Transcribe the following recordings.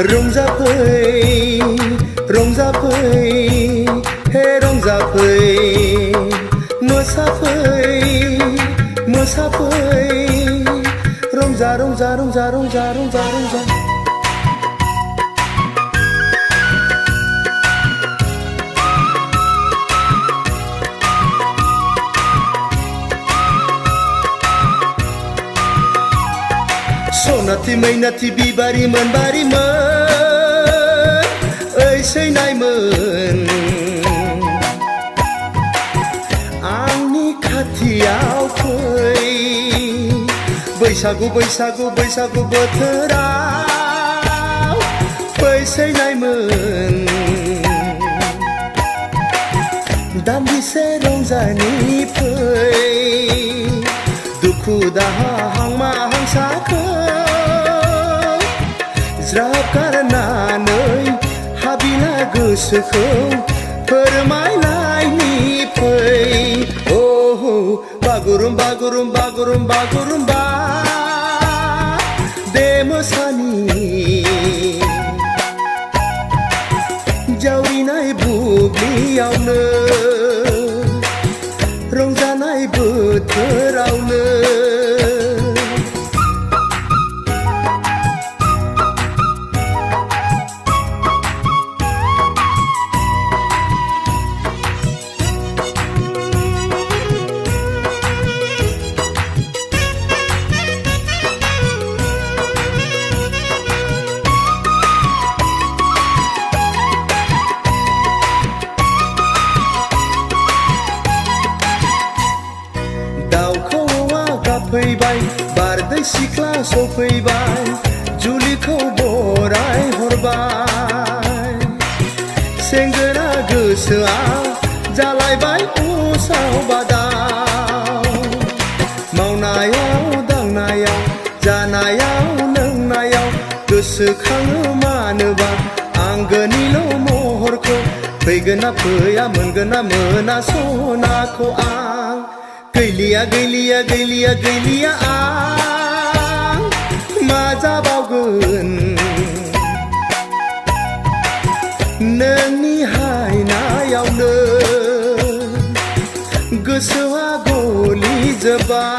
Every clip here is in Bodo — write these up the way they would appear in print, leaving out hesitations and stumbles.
रंजाफै रंजाफै हे रंजाफै मोसाफै मोसाफै रंजा रंजा रंजा रंजा रंजा रंजा सनाथि मैनाथि बिबारिमोन बारिमोन ओइ सैनायमोन आंनि खाथियाव फै बैसागु बैसागु बैसागु बोथोराव फै सैनायमोन दान्दिसे रंजानि फै दुखु दाहा हांमा हांसाखौ ज्राब गारनानै हाबिला गोसोखौ फोरमायनायनि फै बागुरुम बागुरुम बागुरुम बागुरुम्बा दे मोसानि जावरिनाय बुब्लियावनो रंजानाय बोथोरावनो फैबाय बारदै सिख्ला सफैबाय जुलिखौ बराय हरबाय सेंग्रा गोसोआ जालायबाय उसाव बादाव मावनायाव दांनायाव जानायाव लोंनायाव गोसोखाङो मानोबा आंगोनिल' महरखौ फैगोन ना फैया मोनगोन ना मोना सनाखौ आं गैलिया गैलिया गैलिया गैलिया आं मा जाबावगोन नोंनि हायनायावनो गोसोआ गलिजोब्बाय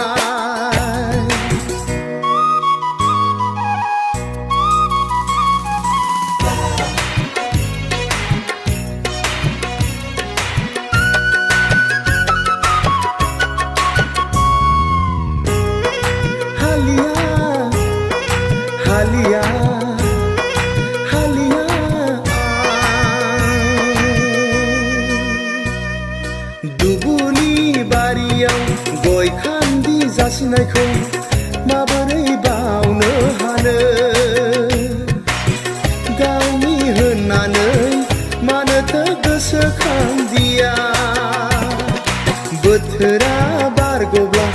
हालिया हालिया दुबुलि बारियाव गय खान्दि जासिनायखौ माबोरै बावनो हानो गावनि होननानै मानोथो गोसोखांदिया बोथोरा बारग'ब्ला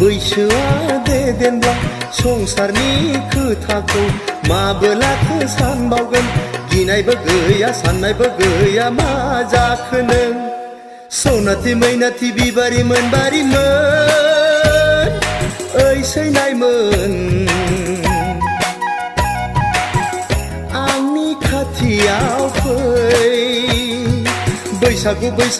बैसोआ देदेनब्ला संसारनि खोथाखौ माबोलाथो सानबावगोन गिनायबो गैया साननायबो गैया मा जाखो नों सनाथि मैनाथि बिबारिमोन बारिमोन ओइ सैनायमोन आंनि खाथियाव फै बैसागु बैसागु